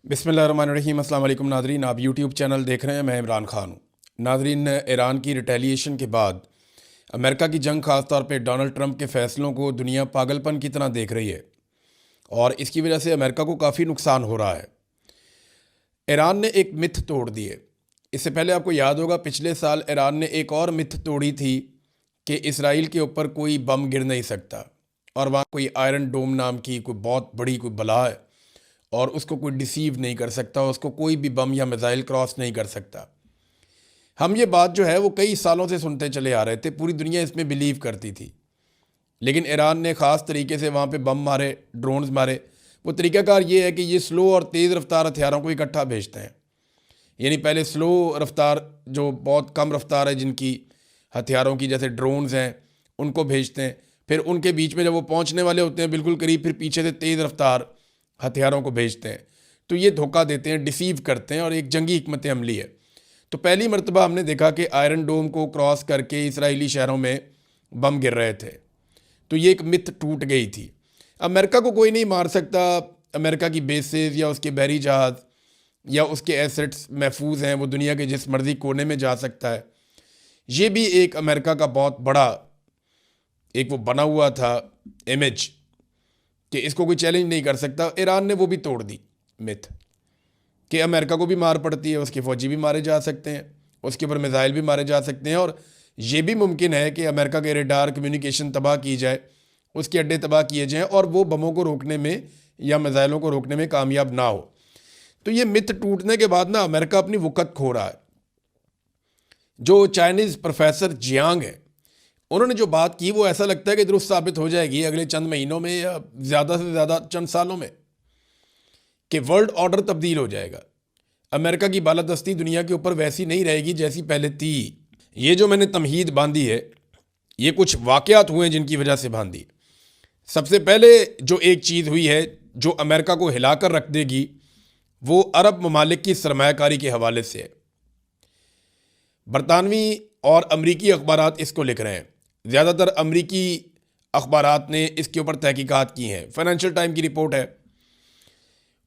बिस्मिल्लाहिर्रहमानिर्रहीम। अस्सलाम वालेकुम नादरीन, आप यूट्यूब चैनल देख रहे हैं। मैं इमरान खान हूँ। नादरीन, ईरान की रिटेलिएशन के बाद अमेरिका की जंग, ख़ास तौर पे डोनाल्ड ट्रंप के फ़ैसलों को दुनिया पागलपन की तरह देख रही है और इसकी वजह से अमेरिका को काफ़ी नुकसान हो रहा है। ईरान ने एक मिथ तोड़ दी है। इससे पहले आपको याद होगा, पिछले साल ईरान ने एक और मिथ तोड़ी थी कि इसराइल के ऊपर कोई बम गिर नहीं सकता और वहाँ कोई आयरन डोम नाम की कोई बहुत बड़ी कोई बला है और उसको कोई डिसीव नहीं कर सकता, उसको कोई भी बम या मिसाइल क्रॉस नहीं कर सकता। हम ये बात जो है वो कई सालों से सुनते चले आ रहे थे, पूरी दुनिया इसमें बिलीव करती थी। लेकिन ईरान ने ख़ास तरीके से वहाँ पे बम मारे, ड्रोन्स मारे। वो तरीक़ाकार ये है कि ये स्लो और तेज़ रफ्तार हथियारों को इकट्ठा भेजते हैं। यानी पहले स्लो रफ्तार, जो बहुत कम रफ्तार है जिनकी हथियारों की, जैसे ड्रोन्स हैं, उनको भेजते हैं। फिर उनके बीच में जब वो पहुँचने वाले होते हैं बिल्कुल करीब, फिर पीछे से तेज़ रफ्तार हथियारों को भेजते हैं। तो ये धोखा देते हैं, डिसीव करते हैं और एक जंगी हिकमत अमली है। तो पहली मरतबा हमने देखा कि आयरन डोम को क्रॉस करके इसराइली शहरों में बम गिर रहे थे। तो ये एक मिथ टूट गई थी। अमेरिका को कोई नहीं मार सकता। अमेरिका की बेसेस या उसके बहरी जहाज़ या उसके एसेट्स महफूज हैं, वो दुनिया के जिस मर्जी कोने में जा सकता है। ये भी एक अमेरिका का बहुत बड़ा एक वो बना हुआ था इमेज कि इसको कोई चैलेंज नहीं कर सकता। ईरान ने वो भी तोड़ दी मिथ कि अमेरिका को भी मार पड़ती है, उसके फ़ौजी भी मारे जा सकते हैं, उसके ऊपर मिसाइल भी मारे जा सकते हैं और ये भी मुमकिन है कि अमेरिका के रेडार कम्युनिकेशन तबाह की जाए, उसके अड्डे तबाह किए जाएँ और वो बमों को रोकने में या मिसाइलों को रोकने में कामयाब ना हो। तो ये मिथ टूटने के बाद ना अमेरिका अपनी वक़्त खो रहा है। जो चाइनीज़ प्रोफेसर जियांग है, उन्होंने जो बात की वो ऐसा लगता है कि दुरुस्त साबित हो जाएगी अगले चंद महीनों में या ज़्यादा से ज़्यादा चंद सालों में, कि वर्ल्ड ऑर्डर तब्दील हो जाएगा। अमेरिका की बालादस्ती दुनिया के ऊपर वैसी नहीं रहेगी जैसी पहले थी। ये जो मैंने तमहीद बांधी है, ये कुछ वाक़यात हुए हैं जिनकी वजह से बांधी। सबसे पहले जो एक चीज़ हुई है जो अमेरिका को हिलाकर रख देगी, वो अरब ममालिक की सरमायाकारी के हवाले से है। बरतानवी और अमरीकी अखबारात इसको लिख रहे हैं। ज़्यादातर अमरीकी अखबारात ने इसके ऊपर तहकीकात की हैं। फाइनेंशियल टाइम की रिपोर्ट है।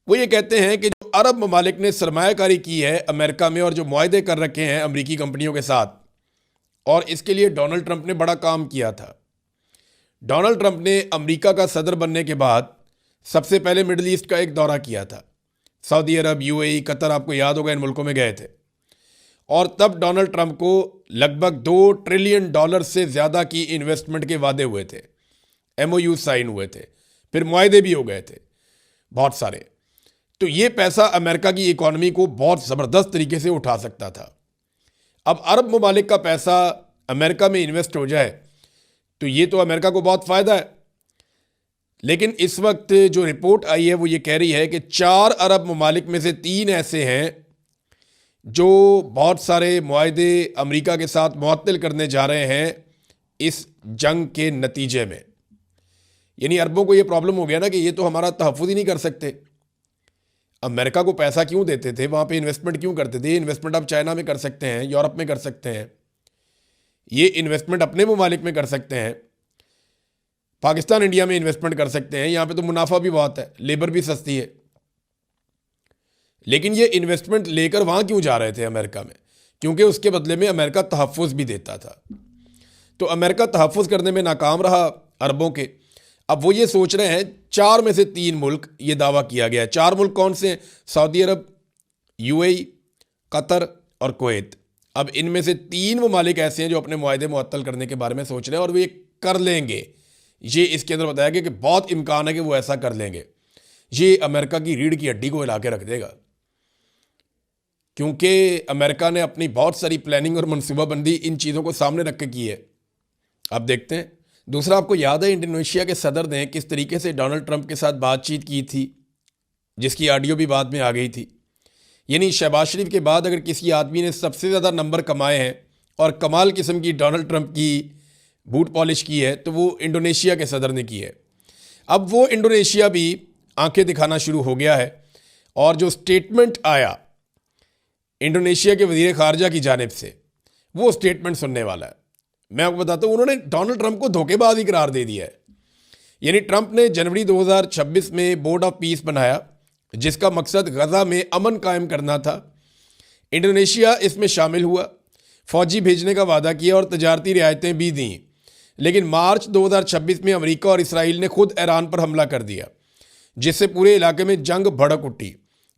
वो ये कहते हैं कि जो अरब ममालिक ने सरमायाकारी की है अमेरिका में और जो मुआहदे कर रखे हैं अमरीकी कंपनियों के साथ, और इसके लिए डोनाल्ड ट्रंप ने बड़ा काम किया था। डोनाल्ड ट्रंप ने अमरीका का सदर बनने के बाद सबसे पहले मिडल ईस्ट का एक दौरा किया था। सऊदी अरब, यूएई, कतर, आपको याद होगा, इन मुल्कों में गए थे। और तब डोनाल्ड ट्रंप को लगभग $2 ट्रिलियन से ज़्यादा की इन्वेस्टमेंट के वादे हुए थे, MOU साइन हुए थे, फिर मुआहदे भी हो गए थे बहुत सारे। तो ये पैसा अमेरिका की इकॉनमी को बहुत ज़बरदस्त तरीके से उठा सकता था। अब अरब ममालिक का पैसा अमेरिका में इन्वेस्ट हो जाए तो ये तो अमेरिका को बहुत फ़ायदा है। लेकिन इस वक्त जो रिपोर्ट आई है वो ये कह रही है कि 4 अरब ममालिक में से 3 ऐसे हैं जो बहुत सारे मुआहदे अमेरिका के साथ मुअत्तल करने जा रहे हैं इस जंग के नतीजे में। यानी अरबों को ये प्रॉब्लम हो गया ना कि ये तो हमारा तहफ़्फ़ुज़ ही नहीं कर सकते। अमेरिका को पैसा क्यों देते थे, वहाँ पे इन्वेस्टमेंट क्यों करते थे? इन्वेस्टमेंट आप चाइना में कर सकते हैं, यूरोप में कर सकते हैं, ये इन्वेस्टमेंट अपने ममालिक में कर सकते हैं। पाकिस्तान, इंडिया में इन्वेस्टमेंट कर सकते हैं, यहाँ पे तो मुनाफा भी बहुत है, लेबर भी सस्ती है। लेकिन ये इन्वेस्टमेंट लेकर वहाँ क्यों जा रहे थे अमेरिका में? क्योंकि उसके बदले में अमेरिका तहफ़्फ़ुज़ भी देता था। तो अमेरिका तहफ़्फ़ुज़ करने में नाकाम रहा अरबों के। अब वो ये सोच रहे हैं, 4 में से 3 मुल्क, ये दावा किया गया है। 4 मुल्क कौन से हैं? सऊदी अरब, यूएई, कतर और कुवैत। अब इनमें से 3 ममालिक ऐसे हैं जो अपने मुआहदे मुअत्तल करने के बारे में सोच रहे हैं और वो ये कर लेंगे। ये इसके अंदर बताया गया कि बहुत इम्कान है कि वो ऐसा कर लेंगे। ये अमेरिका की रीढ़ की हड्डी को हिला के रख देगा, क्योंकि अमेरिका ने अपनी बहुत सारी प्लानिंग और मनसूबाबंदी इन चीज़ों को सामने रख के की है। अब देखते हैं। दूसरा, आपको याद है इंडोनेशिया के सदर ने किस तरीके से डोनाल्ड ट्रंप के साथ बातचीत की थी, जिसकी ऑडियो भी बाद में आ गई थी। यानी शहबाज शरीफ के बाद अगर किसी आदमी ने सबसे ज़्यादा नंबर कमाए हैं और कमाल किस्म की डोनाल्ड ट्रंप की बूट पॉलिश की है तो वो इंडोनेशिया के सदर ने की है। अब वो इंडोनेशिया भी आंखें दिखाना शुरू हो गया है और जो स्टेटमेंट आया इंडोनेशिया के वज़ीर ख़ारजा की जानिब से, वो स्टेटमेंट सुनने वाला है। मैं आपको बताता हूँ, उन्होंने डोनाल्ड ट्रंप को धोखेबाज ही करार दे दिया है। यानी ट्रंप ने जनवरी 2026 में बोर्ड ऑफ पीस बनाया जिसका मकसद गजा में अमन कायम करना था। इंडोनेशिया इसमें शामिल हुआ, फौजी भेजने का वादा किया और तजारती रियायतें भी दी। लेकिन मार्च 2026 में अमेरिका और इसराइल ने खुद ईरान पर हमला कर दिया, जिससे पूरे इलाके में जंग भड़क उठी।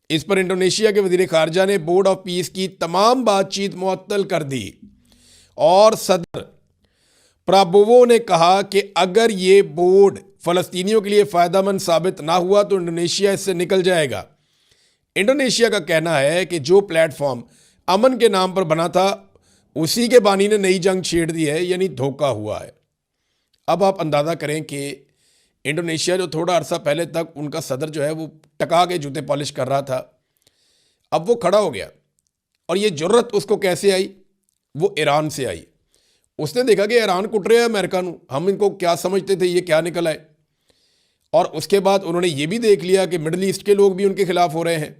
इस पर इंडोनेशिया के वजीर खारजा ने बोर्ड ऑफ पीस की तमाम बातचीत मुअत्तल कर दी और सदर प्राबोवो ने कहा कि अगर ये बोर्ड फ़लस्तीनियों के लिए फ़ायदेमंद साबित ना हुआ तो इंडोनेशिया इससे निकल जाएगा। इंडोनेशिया का कहना है कि जो प्लेटफॉर्म अमन के नाम पर बना था उसी के बानी ने नई जंग छेड़ दी है, यानी धोखा हुआ है। अब आप अंदाज़ा करें कि इंडोनेशिया जो थोड़ा अरसा पहले तक उनका सदर जो है वो टका के जूते पॉलिश कर रहा था, अब वो खड़ा हो गया। और ये जुर्रत उसको कैसे आई? वो ईरान से आई। उसने देखा कि ईरान कुट रहे हैं अमेरिका नू, हम इनको क्या समझते थे, ये क्या निकल आए। और उसके बाद उन्होंने ये भी देख लिया कि मिडल ईस्ट के लोग भी उनके खिलाफ हो रहे हैं,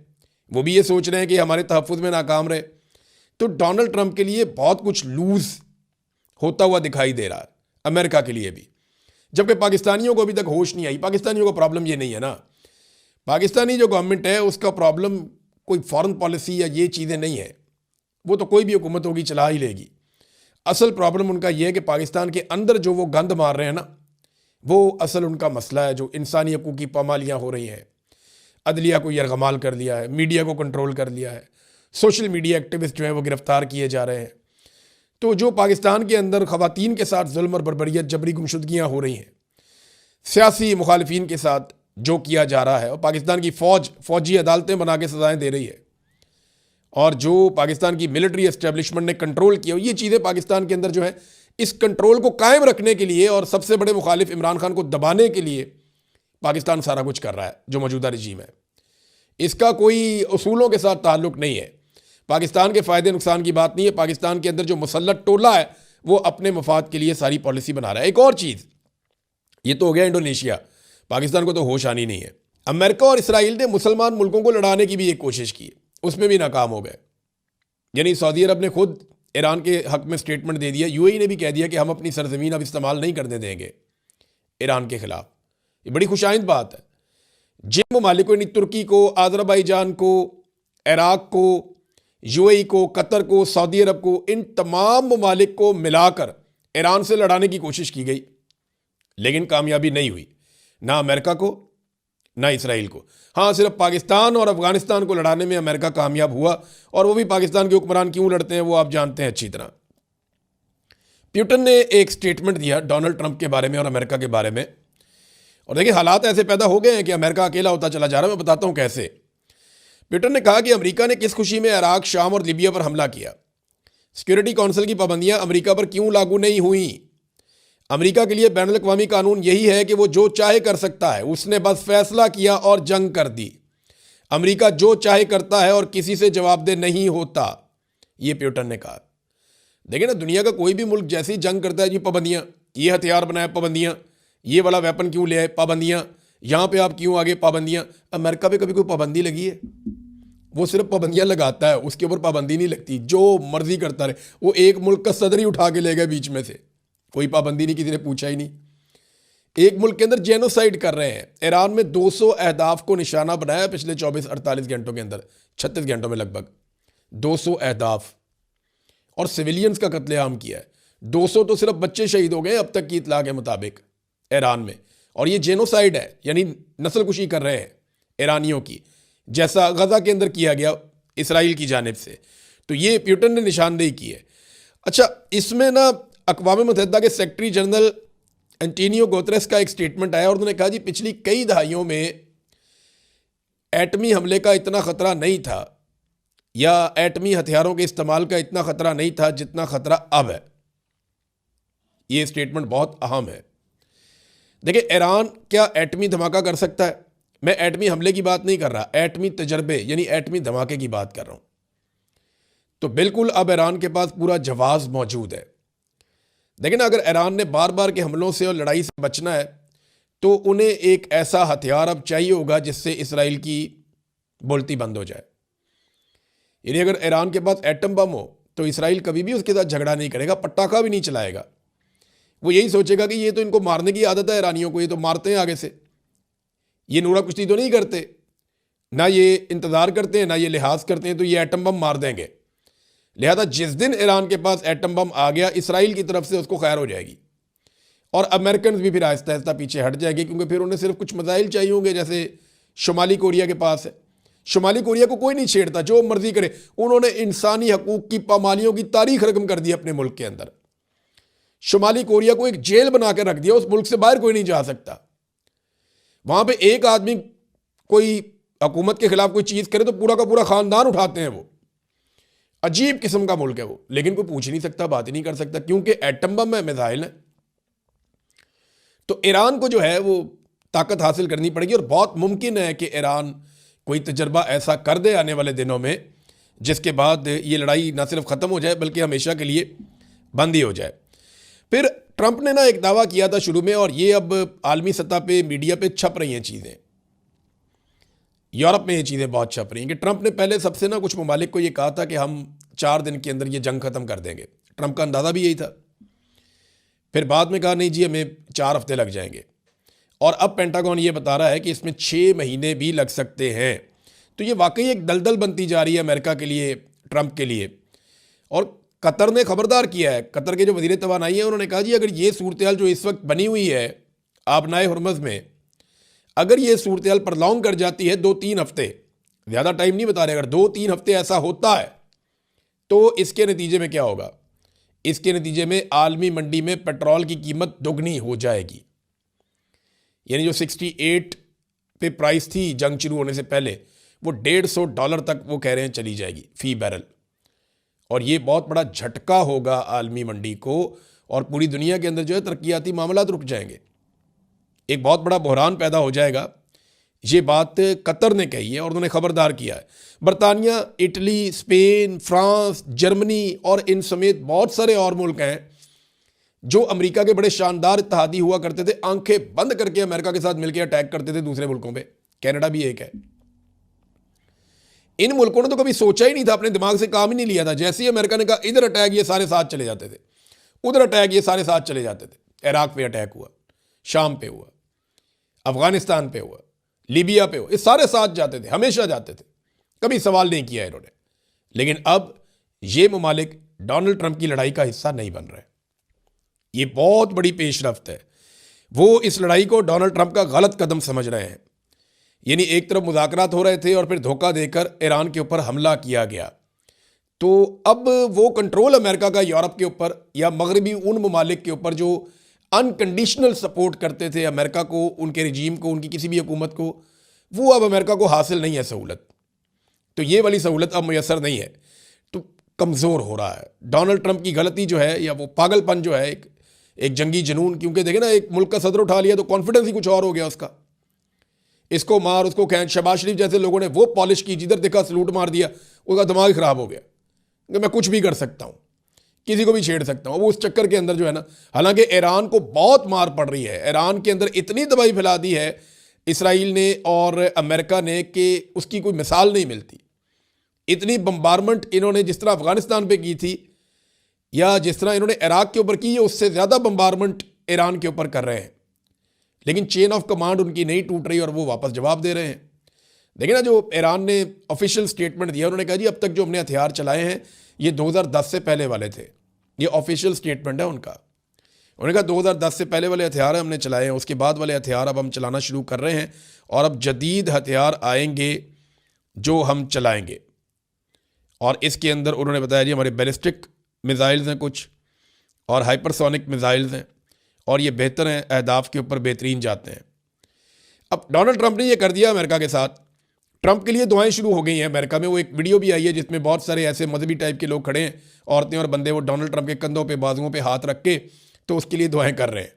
वो भी ये सोच रहे हैं कि हमारे तहफ़्फ़ुज़ में नाकाम रहे। तो डोनाल्ड ट्रंप के लिए बहुत कुछ लूज़ होता हुआ दिखाई दे रहा है, अमेरिका के लिए भी। जबकि पाकिस्तानियों को अभी तक होश नहीं आई। पाकिस्तानियों का प्रॉब्लम ये नहीं है ना, पाकिस्तानी जो गवर्नमेंट है उसका प्रॉब्लम कोई फॉरेन पॉलिसी या ये चीज़ें नहीं है, वो तो कोई भी हुकूमत होगी चला ही लेगी। असल प्रॉब्लम उनका ये है कि पाकिस्तान के अंदर जो वो गंद मार रहे हैं ना, वो असल उनका मसला है। जो इंसानी हकूक़ की पामालियाँ हो रही हैं, अदलिया को यरगमाल कर दिया है, मीडिया को कंट्रोल कर लिया है, सोशल मीडिया एक्टिविस्ट जो हैं वो गिरफ्तार किए जा रहे हैं। तो जो पाकिस्तान के अंदर ख़वातीन के साथ जुल्म और बर्बरियत, जबरी गुमशुदगियाँ हो रही हैं, सियासी मुखालिफिन के साथ जो किया जा रहा है, और पाकिस्तान की फ़ौजी अदालतें बना के सज़ाएँ दे रही है, और जो पाकिस्तान की मिलिट्री एस्टेब्लिशमेंट ने कंट्रोल किया, ये चीज़ें पाकिस्तान के अंदर जो है इस कंट्रोल को कायम रखने के लिए और सबसे बड़े मुखालिफ इमरान खान को दबाने के लिए पाकिस्तान सारा कुछ कर रहा है। जो मौजूदा रजीम है इसका कोई उसूलों के साथ ताल्लुक़ नहीं है, पाकिस्तान के फ़ायदे नुकसान की बात नहीं है। पाकिस्तान के अंदर जो मुसल्लत टोला है वो अपने मफाद के लिए सारी पॉलिसी बना रहा है। एक और चीज़, ये तो हो गया इंडोनेशिया, पाकिस्तान को तो होश आनी नहीं है। अमेरिका और इसराइल ने मुसलमान मुल्कों को लड़ाने की भी एक कोशिश की, उसमें भी नाकाम हो गए। यानी सऊदी अरब ने खुद ईरान के हक़ में स्टेटमेंट दे दिया, यूएई ने भी कह दिया कि हम अपनी सरजमीन अब इस्तेमाल नहीं करने देंगे ईरान के ख़िलाफ़। ये बड़ी खुशाइंद बात है। जिन ममालिक को, यानी तुर्की को, आज़रबाईजान को, इराक़ को, यूएई को, कतर को, सऊदी अरब को, इन तमाम ममालिक को मिलाकर ईरान से लड़ाने की कोशिश की गई, लेकिन कामयाबी नहीं हुई, ना अमेरिका को ना इसराइल को। हाँ, सिर्फ पाकिस्तान और अफ़गानिस्तान को लड़ाने में अमेरिका कामयाब हुआ, और वो भी पाकिस्तान के हुक्मरान क्यों लड़ते हैं वो आप जानते हैं अच्छी तरह। पुतिन ने एक स्टेटमेंट दिया डोनाल्ड ट्रंप के बारे में और अमेरिका के बारे में, और देखिए हालात ऐसे पैदा हो गए हैं कि अमेरिका अकेला होता चला जा रहा है। मैं बताता हूँ कैसे। पुतिन ने कहा कि अमेरिका ने किस खुशी में इराक, शाम और लीबिया पर हमला किया। सिक्योरिटी काउंसिल की पाबंदियां अमेरिका पर क्यों लागू नहीं हुई? अमेरिका के लिए बैनुल अक़वामी कानून यही है कि वो जो चाहे कर सकता है, उसने बस फैसला किया और जंग कर दी। अमेरिका जो चाहे करता है और किसी से जवाबदेह नहीं होता, ये पुतिन ने कहा। देखिए ना, दुनिया का कोई भी मुल्क जैसे ही जंग करता है, ये पाबंदियाँ, ये हथियार बनाए पाबंदियाँ, ये वाला वेपन क्यों ले आए पाबंदियाँ, यहाँ पे आप क्यों आगे पाबंदियाँ। अमेरिका पे कभी कोई पाबंदी लगी है? वो सिर्फ पाबंदियाँ लगाता है, उसके ऊपर पाबंदी नहीं लगती, जो मर्जी करता रहे। वो एक मुल्क का सदर ही उठा के ले गए बीच में से, कोई पाबंदी नहीं, किसी ने पूछा ही नहीं। एक मुल्क के अंदर जेनोसाइड कर रहे हैं। ईरान में 200 अहदाफ को निशाना बनाया पिछले 24-48 घंटों के अंदर, 36 घंटों में लगभग 200 अहदाफ, और सिविलियंस का कत्लेआम किया है। 200 तो सिर्फ बच्चे शहीद हो गए अब तक की इतला के मुताबिक ईरान में, और ये जेनोसाइड है, यानी नस्लकुशी कर रहे हैं ईरानियों की, जैसा गजा के अंदर किया गया इसराइल की जानिब से। तो ये पुतिन ने निशानदेही की है। अच्छा, इसमें ना अक़वाम मुत्तहिदा के सेक्रेटरी जनरल एंटोनियो गुतेरेस का एक स्टेटमेंट आया, और उन्होंने कहा जी पिछली कई दहाइयों में एटमी हमले का इतना ख़तरा नहीं था, या एटमी हथियारों के इस्तेमाल का इतना ख़तरा नहीं था जितना ख़तरा अब है। ये स्टेटमेंट बहुत अहम है। देखिए, ईरान क्या एटमी धमाका कर सकता है? मैं एटमी हमले की बात नहीं कर रहा, एटमी तजर्बे यानी एटमी धमाके की बात कर रहा हूँ। तो बिल्कुल अब ईरान के पास पूरा जवाब मौजूद है। देखिए ना, अगर ईरान ने बार बार के हमलों से और लड़ाई से बचना है तो उन्हें एक ऐसा हथियार अब चाहिए होगा जिससे इसराइल की बोलती बंद हो जाए। यानी अगर ईरान के पास एटम बम हो तो इसराइल कभी भी उसके साथ झगड़ा नहीं करेगा, पटाखा भी नहीं चलाएगा। वो यही सोचेगा कि ये तो इनको मारने की आदत है ईरानियों को, ये तो मारते हैं आगे से, ये नूरा कुश्ती तो नहीं करते। ना ये इंतज़ार करते हैं, ना ये लिहाज करते हैं, तो ये एटम बम मार देंगे। लिहाजा जिस दिन ईरान के पास एटम बम आ गया, इसराइल की तरफ से उसको खैर हो जाएगी और अमेरिकन भी फिर आहिस्ता आहिस्ता पीछे हट जाएंगे, क्योंकि फिर उन्हें सिर्फ कुछ मिसाइल चाहिए होंगे, जैसे शुमाली कोरिया के पास है। शुमाली कोरिया को कोई नहीं छेड़ता, जो मर्जी करे। उन्होंने इंसानी हकूक की पामालियों की तारीख रकम कर दी अपने मुल्क के अंदर। शुमाली कोरिया को एक जेल बना कर रख दिया, उस मुल्क से बाहर कोई नहीं जा सकता। वहां पे एक आदमी कोई हुकूमत के खिलाफ कोई चीज करे तो पूरा का पूरा खानदान उठाते हैं। वो अजीब किस्म का मुल्क है वो, लेकिन कोई पूछ ही नहीं सकता, बात ही नहीं कर सकता, क्योंकि एटम बम है, मिसाइल है। तो ईरान को जो है वो ताकत हासिल करनी पड़ेगी, और बहुत मुमकिन है कि ईरान कोई तजर्बा ऐसा कर दे आने वाले दिनों में जिसके बाद ये लड़ाई ना सिर्फ ख़त्म हो जाए बल्कि हमेशा के लिए बंद ही हो जाए। फिर ट्रंप ने ना एक दावा किया था शुरू में, और ये अब आलमी सतह पे मीडिया पे छप रही हैं चीज़ें, यूरोप में ये चीज़ें बहुत छप रही हैं कि ट्रंप ने पहले सबसे ना कुछ ममालिक को ये कहा था कि हम 4 दिन के अंदर ये जंग ख़त्म कर देंगे। ट्रंप का अंदाज़ा भी यही था। फिर बाद में कहा नहीं जी, हमें 4 हफ्ते लग जाएंगे, और अब पेंटागन ये बता रहा है कि इसमें 6 महीने भी लग सकते हैं। तो ये वाकई एक दलदल बनती जा रही है अमेरिका के लिए, ट्रंप के लिए। और कतर ने खबरदार किया है, कतर के जो वज़ीर तवानाई हैं उन्होंने कहा जी अगर ये सूरत हाल जो इस वक्त बनी हुई है आबनाए हुर्मुज़ में, अगर ये सूरत हाल प्रलॉन्ग कर जाती है 2-3 हफ्ते, ज़्यादा टाइम नहीं बता रहे, अगर 2-3 हफ्ते ऐसा होता है तो इसके नतीजे में क्या होगा? इसके नतीजे में आलमी मंडी में पेट्रोल की कीमत दोगुनी हो जाएगी। यानी जो 68 पे प्राइस थी जंग शुरू होने से पहले, वो $150 तक वो कह रहे हैं चली जाएगी फ़ी बैरल। और ये बहुत बड़ा झटका होगा आलमी मंडी को, और पूरी दुनिया के अंदर जो है तरक्याती मामलात रुक जाएंगे, एक बहुत बड़ा बहरान पैदा हो जाएगा। ये बात कतर ने कही है और उन्होंने खबरदार किया है। बरतानिया, इटली, स्पेन, फ्रांस, जर्मनी और इन समेत बहुत सारे और मुल्क हैं जो अमेरिका के बड़े शानदार इत्तेहादी हुआ करते थे, आंखें बंद करके अमेरिका के साथ मिलकर अटैक करते थे दूसरे मुल्कों पे। कनाडा भी एक है। इन मुल्कों ने तो कभी सोचा ही नहीं था, अपने दिमाग से काम ही नहीं लिया था। जैसे ही अमेरिका ने कहा इधर अटैक, ये सारे साथ चले जाते थे, उधर अटैक, ये सारे साथ चले जाते थे। इराक पे अटैक हुआ, शाम पे हुआ, अफगानिस्तान पे हुआ, लीबिया पे हुआ, ये सारे साथ जाते थे, हमेशा जाते थे, कभी सवाल नहीं किया इन्होंने। लेकिन अब ये ममालिक डोनाल्ड ट्रंप की लड़ाई का हिस्सा नहीं बन रहे। ये बहुत बड़ी पेशरफ्त है। वो इस लड़ाई को डोनाल्ड ट्रंप का गलत कदम समझ रहे हैं। यानी एक तरफ मुज़ाकरात हो रहे थे और फिर धोखा देकर ईरान के ऊपर हमला किया गया। तो अब वो कंट्रोल अमेरिका का यूरोप के ऊपर या मगरबी उन ममालिक के ऊपर जो अनकंडीशनल सपोर्ट करते थे अमेरिका को, उनके रजीम को, उनकी किसी भी हुकूमत को, वो अब अमेरिका को हासिल नहीं है सहूलत। तो ये वाली सहूलत अब मैसर नहीं है, तो कमज़ोर हो रहा है। डोनाल्ड ट्रंप की गलती जो है या वो पागलपन जो है, एक जंगी जुनून, क्योंकि देखे ना एक मुल्क का सदर उठा लिया तो कॉन्फिडेंस ही कुछ और हो गया उसका। इसको मार, उसको खैंच। शहबाज शरीफ जैसे लोगों ने वो पॉलिश की, जिधर देखा सलूट मार दिया, उसका दिमाग ही ख़राब हो गया कि मैं कुछ भी कर सकता हूँ, किसी को भी छेड़ सकता हूँ। वो उस चक्कर के अंदर जो है ना, हालांकि ईरान को बहुत मार पड़ रही है, ईरान के अंदर इतनी तबाही फैला दी है इसराइल ने और अमेरिका ने कि उसकी कोई मिसाल नहीं मिलती। इतनी बम्बारमेंट इन्होंने जिस तरह अफगानिस्तान पे की थी या जिस तरह इन्होंने इराक के ऊपर की है, उससे ज़्यादा बम्बारमेंट ईरान के ऊपर कर रहे हैं। लेकिन चेन ऑफ कमांड उनकी नहीं टूट रही और वो वापस जवाब दे रहे हैं। देखिए ना, जो ईरान ने ऑफिशियल स्टेटमेंट दिया, उन्होंने कहा जी अब तक जो हमने हथियार चलाए हैं ये 2010 से पहले वाले थे। ये ऑफिशियल स्टेटमेंट है उनका। उन्होंने कहा 2010 से पहले वाले हथियार हमने चलाए हैं, उसके बाद वाले हथियार अब हम चलाना शुरू कर रहे हैं और अब जदीद हथियार आएंगे जो हम चलाएंगे। और इसके अंदर उन्होंने बताया जी हमारे बैलिस्टिक मिज़ाइल्स हैं कुछ, और हाइपरसोनिक मिज़ाइल्स हैं, और ये बेहतर हैं, अहदाफ के ऊपर बेहतरीन जाते हैं। अब डोनाल्ड ट्रंप ने ये कर दिया अमेरिका के साथ। ट्रंप के लिए दुआएं शुरू हो गई हैं अमेरिका में। वो एक वीडियो भी आई है जिसमें बहुत सारे ऐसे मजहबी टाइप के लोग खड़े हैं, औरतें और बंदे, वो डोनाल्ड ट्रंप के कंधों पे, बाजुओं पे हाथ रख के तो उसके लिए दुआएं कर रहे हैं।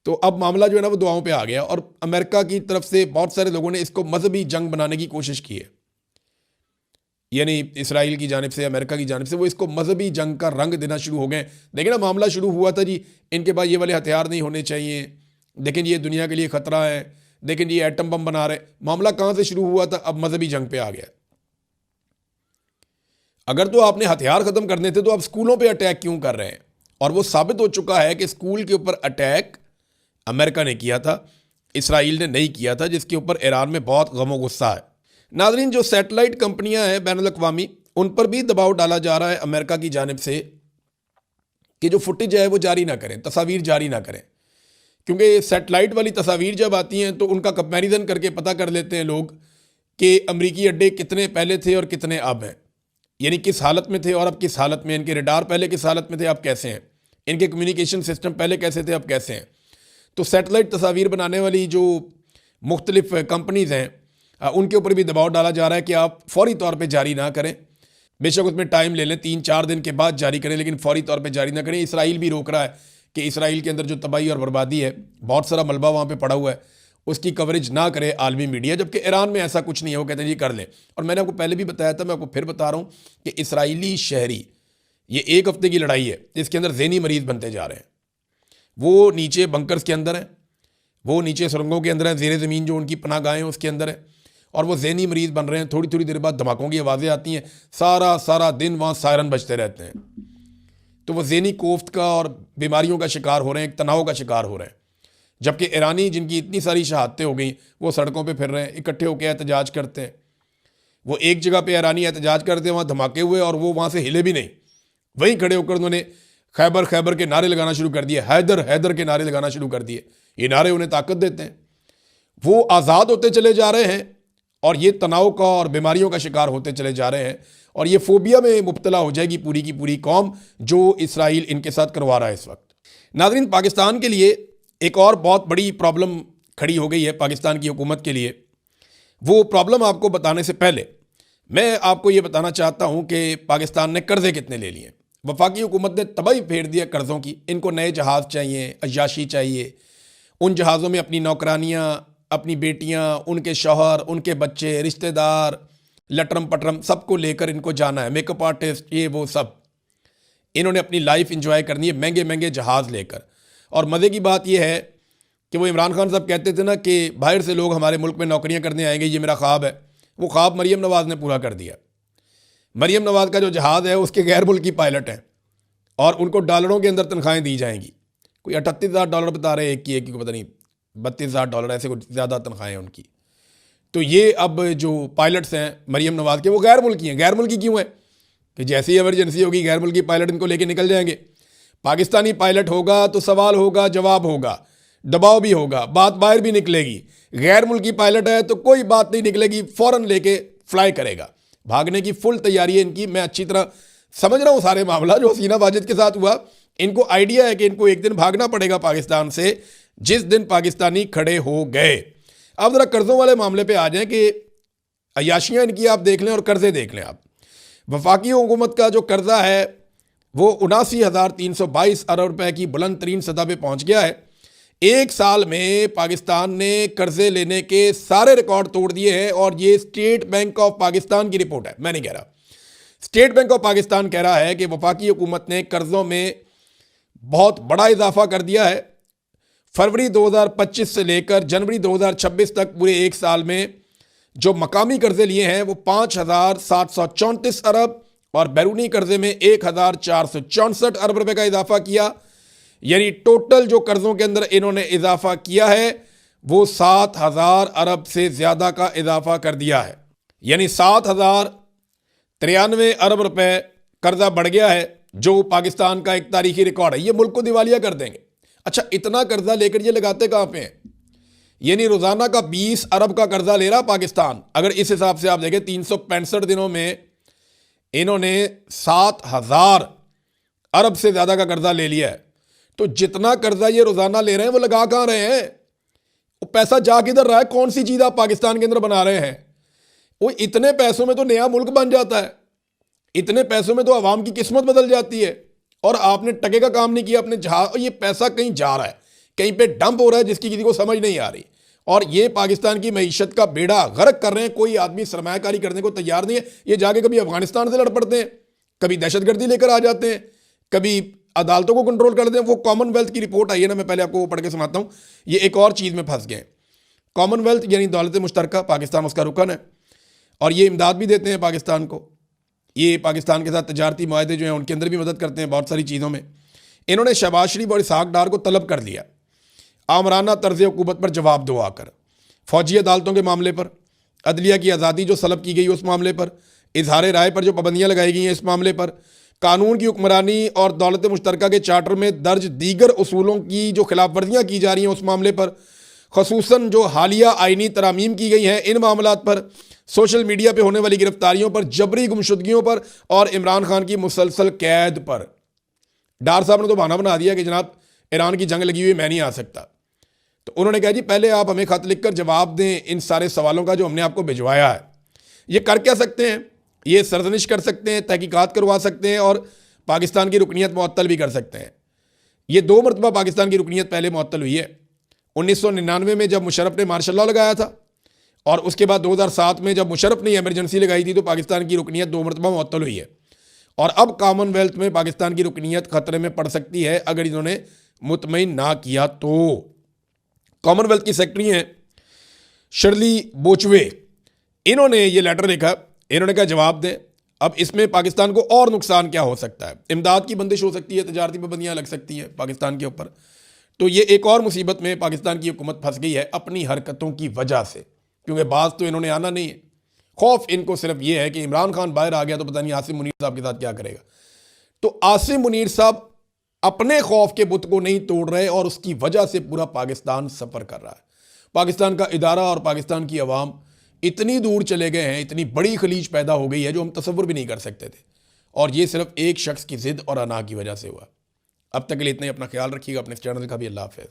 तो अब मामला जो है ना वो दुआओं पे आ गया, और अमेरिका की तरफ से बहुत सारे लोगों ने इसको मजहबी जंग बनाने की कोशिश की है। यानी इसराइल की जानिब से, अमेरिका की जानिब से वो इसको मजहबी जंग का रंग देना शुरू हो गए। देखिए ना, मामला शुरू हुआ था जी इनके पास ये वाले हथियार नहीं होने चाहिए, लेकिन ये दुनिया के लिए ख़तरा है, लेकिन ये एटम बम बना रहे। मामला कहाँ से शुरू हुआ था, अब मजहबी जंग पे आ गया। अगर तो आपने हथियार ख़त्म करने थे तो आप स्कूलों पे अटैक क्यों कर रहे हैं? और वो साबित हो चुका है कि स्कूल के ऊपर अटैक अमेरिका ने किया था, इसराइल ने नहीं किया था, जिसके ऊपर ईरान में बहुत गम व गुस्सा है। नाज़रीन, जो सैटेलाइट कंपनियां हैं बैनुल अक़वामी, उन पर भी दबाव डाला जा रहा है अमेरिका की जानिब से कि जो फुटेज है वो जारी ना करें, तस्वीर जारी ना करें, क्योंकि सैटेलाइट वाली तस्वीर जब आती हैं तो उनका कंपैरिजन करके पता कर लेते हैं लोग कि अमरीकी अड्डे कितने पहले थे और कितने अब हैं, यानी किस हालत में थे और अब किस हालत में, इनके रडार पहले किस हालत में थे अब कैसे हैं, इनके कम्युनिकेशन सिस्टम पहले कैसे थे अब कैसे हैं। तो सैटेलाइट तस्वीर बनाने वाली जो मुख्तलिफ कंपनीज़ हैं उनके ऊपर भी दबाव डाला जा रहा है कि आप फौरी तौर पर जारी ना करें, बेशक उसमें टाइम ले लें, 3-4 दिन के बाद जारी करें, लेकिन फौरी तौर पे जारी ना करें। इसराइल भी रोक रहा है कि इसराइल के अंदर जो तबाही और बर्बादी है, बहुत सारा मलबा वहाँ पे पड़ा हुआ है, उसकी कवरेज ना करे आलमी मीडिया, जबकि ईरान में ऐसा कुछ नहीं है, वो कहते हैं जी कर लें। और मैंने आपको पहले भी बताया था, मैं आपको फिर बता रहा हूँ कि इसराइली शहरी, ये 1 हफ्ते की लड़ाई है, इसके अंदर ज़हनी मरीज़ बनते जा रहे हैं। वो नीचे बंकर्स के अंदर हैं, वो नीचे सुरंगों के अंदर है, ज़ेर ज़मीन जो उनकी पनाहगाहें हैं उसके अंदर है, और वो ज़हनी मरीज़ बन रहे हैं। थोड़ी थोड़ी देर बाद धमाकों की आवाज़ें आती हैं, सारा दिन वहाँ सायरन बजते रहते हैं। तो वो ज़हनी कोफ्त का और बीमारियों का शिकार हो रहे हैं, एक तनाव का शिकार हो रहे हैं। जबकि ईरानी जिनकी इतनी सारी शहादतें हो गई, वो सड़कों पे फिर रहे हैं, इकट्ठे होकर एहतजाज करते हैं। वो एक जगह पे ईरानी एहतजाज करते हैं, वहाँ धमाके हुए और वो वहाँ से हिले भी नहीं, वहीं खड़े होकर उन्होंने खैबर खैबर के नारे लगाना शुरू कर दिए, हैदर हैदर के नारे लगाना शुरू कर दिए। ये नारे उन्हें ताकत देते हैं, वो आज़ाद होते चले जा रहे हैं और ये तनाव का और बीमारियों का शिकार होते चले जा रहे हैं, और ये फोबिया में मुब्तला हो जाएगी पूरी की पूरी कौम, जो इसराइल इनके साथ करवा रहा है इस वक्त। नाज़रीन, पाकिस्तान के लिए एक और बहुत बड़ी प्रॉब्लम खड़ी हो गई है, पाकिस्तान की हुकूमत के लिए। वो प्रॉब्लम आपको बताने से पहले मैं आपको ये बताना चाहता हूँ कि पाकिस्तान ने कर्ज़े कितने ले लिए। वफाकी हुकूमत ने तबाही फेर दिया कर्ज़ों की, इनको नए जहाज़ चाहिए, अय्याशी चाहिए, उन जहाज़ों में अपनी नौकरानियाँ, अपनी बेटियां, उनके शौहर, उनके बच्चे, रिश्तेदार, लटरम पटरम सबको लेकर इनको जाना है, मेकअप आर्टिस्ट, ये वो सब। इन्होंने अपनी लाइफ इंजॉय करनी है महंगे महंगे जहाज़ लेकर। और मज़े की बात यह है कि वो इमरान खान साहब कहते थे ना कि बाहर से लोग हमारे मुल्क में नौकरियां करने आएंगे, ये मेरा ख्वाब है। वो ख्वाब मरीम नवाज़ ने पूरा कर दिया। मरीम नवाज़ का जो जहाज़ है उसके गैर मुल्की पायलट हैं और उनको डॉलरों के अंदर तनख्वाहें दी जाएंगी। कोई $38,000 बता रहे हैं एक की को, पता नहीं $32,000, ऐसे कुछ ज़्यादा तनख्वाहें हैं उनकी। तो ये अब जो पायलट्स हैं मरीम नवाज़ के, वो गैर मुल्की हैं। गैर मुल्की क्यों है? कि जैसी इमरजेंसी होगी गैर मुल्की पायलट इनको लेके निकल जाएंगे। पाकिस्तानी पायलट होगा तो सवाल होगा, जवाब होगा, दबाव भी होगा, बात बाहर भी निकलेगी। गैर मुल्की पायलट है तो कोई बात नहीं निकलेगी, फ़ौरन लेके फ्लाई करेगा। भागने की फुल तैयारी है इनकी। मैं अच्छी तरह समझ रहा हूँ सारे मामला जो हसीना वाजिद के साथ हुआ। इनको आइडिया है कि इनको एक दिन भागना पड़ेगा पाकिस्तान से, जिस दिन पाकिस्तानी खड़े हो गए। अब ज़रा कर्ज़ों वाले मामले पे आ जाएं कि अय्याशियाँ इनकी आप देख लें और कर्ज़े देख लें आप। वफाकी हुकूमत का जो कर्ज़ा है वो 79,322 अरब रुपए की बुलंद तरीन सतह पे पहुँच गया है। एक साल में पाकिस्तान ने कर्ज़े लेने के सारे रिकॉर्ड तोड़ दिए हैं, और ये स्टेट बैंक ऑफ पाकिस्तान की रिपोर्ट है, मैं नहीं कह रहा। स्टेट बैंक ऑफ पाकिस्तान कह रहा है कि वफाकी हुकूमत ने कर्ज़ों में बहुत बड़ा इजाफा कर दिया है। फरवरी 2025 से लेकर जनवरी 2026 तक पूरे एक साल में जो मकामी कर्ज़े लिए हैं वो 5,734 अरब और बैरूनी कर्ज़े में 1,464 अरब रुपए का इजाफा किया। यानी टोटल जो कर्ज़ों के अंदर इन्होंने इजाफा किया है वो 7,000 अरब से ज़्यादा का इजाफा कर दिया है। यानी 7,093 अरब रुपए कर्ज़ा बढ़ गया है, जो पाकिस्तान का एक तारीखी रिकॉर्ड है। ये मुल्क को दिवालिया कर देंगे। अच्छा, इतना कर्जा लेकर ये लगाते कहाँ पे हैं? यानी रोजाना का 20 अरब का कर्जा ले रहा पाकिस्तान। अगर इस हिसाब से आप देखें 365 दिनों में इन्होंने 7,000 अरब से ज्यादा का कर्जा ले लिया है। तो जितना कर्जा ये रोजाना ले रहे हैं वो लगा कहाँ रहे हैं? वो पैसा जा किधर रहा है? कौन सी चीज आप पाकिस्तान के अंदर बना रहे हैं? वो इतने पैसों में तो नया मुल्क बन जाता है, इतने पैसों में तो आवाम की किस्मत बदल जाती है। और आपने टके का काम नहीं किया, अपने जहाज, ये पैसा कहीं जा रहा है, कहीं पे डंप हो रहा है जिसकी किसी को समझ नहीं आ रही। और ये पाकिस्तान की मईशत का बेड़ा गर्क कर रहे हैं। कोई आदमी सरमायाकारी करने को तैयार नहीं है। ये जाके कभी अफगानिस्तान से लड़ पड़ते हैं, कभी दहशतगर्दी लेकर आ जाते हैं, कभी अदालतों को कंट्रोल करते हैं। वो कॉमनवेल्थ की रिपोर्ट आई है ना, मैं पहले आपको वो पढ़ के सुनाता हूँ। ये एक और चीज़ में फंस गए। कॉमनवेल्थ यानी दौलत मुश्तरका, पाकिस्तान उसका रुकन है और ये इमदाद भी देते हैं पाकिस्तान को। ये पाकिस्तान के साथ तजारती मुआहदे जो हैं उनके अंदर भी मदद करते हैं बहुत सारी चीज़ों में। इन्होंने शहबाज शरीफ और इसहाक डार को तलब कर लिया आमराना तर्ज हुकूमत पर जवाब दो आकर, फौजी अदालतों के मामले पर, अदलिया की आज़ादी जो सलब की गई उस मामले पर, इजहार राय पर जो पाबंदियाँ लगाई गई हैं इस मामले पर, कानून की हुक्मरानी और दौलत मुश्तरका के चार्टर में दर्ज दीगर उसूलों की जो खिलाफ वर्जियाँ की जा रही हैं उस मामले पर, खसूसन जो हालिया आइनी तरामीम की गई हैं इन मामलात पर, सोशल मीडिया पे होने वाली गिरफ्तारियों पर, जबरी गुमशुदगियों पर और इमरान खान की मुसलसल कैद पर। डार साहब ने तो बहाना बना दिया कि जनाब ईरान की जंग लगी हुई मैं नहीं आ सकता। तो उन्होंने कहा जी पहले आप हमें खत लिखकर जवाब दें इन सारे सवालों का जो हमने आपको भिजवाया है। ये कर क्या सकते हैं, ये सरजनिश कर सकते हैं, तहकीकात करवा सकते हैं और पाकिस्तान की रुकनीत मुअत्तल भी कर सकते हैं। ये 2 मरतबा पाकिस्तान की रुकनीत पहले मुअत्तल हुई है। 1999 में जब मुशर्रफ ने मार्शल लॉ लगाया था और उसके बाद 2007 में जब मुशर्रफ ने इमरजेंसी लगाई थी तो पाकिस्तान की रुकनीत 2 मरतबा मुअत्तल हुई है। और अब कॉमनवेल्थ में पाकिस्तान की रुकनीत खतरे में पड़ सकती है अगर इन्होंने मुतमईन ना किया तो। कॉमनवेल्थ की सेक्रेटरी हैं शर्ली बोचवे, इन्होंने ये लेटर लिखा, इन्होंने कहा जवाब दें। अब इसमें पाकिस्तान को और नुकसान क्या हो सकता है, इमदाद की बंदिश हो सकती है, तजारती पाबंदियाँ लग सकती हैं पाकिस्तान के ऊपर। तो ये एक और मुसीबत में पाकिस्तान की हुकूमत फंस गई है अपनी हरकतों की वजह से, क्योंकि बाज तो इन्होंने आना नहीं है। खौफ इनको सिर्फ ये है कि इमरान खान बाहर आ गया तो पता नहीं आसिम मुनीर साहब के साथ क्या करेगा। तो आसिम मुनीर साहब अपने खौफ के बुत को नहीं तोड़ रहे और उसकी वजह से पूरा पाकिस्तान सफ़र कर रहा है। पाकिस्तान का इदारा और पाकिस्तान की अवाम इतनी दूर चले गए हैं, इतनी बड़ी खलीज पैदा हो गई है जो हम तसव्वुर भी नहीं कर सकते थे, और ये सिर्फ एक शख्स की जिद और अना की वजह से हुआ। अब तक के लिए इतना ही, अपना ख्याल रखिएगा, अपने चैनल का भी। अल्लाह हाफ़िज़।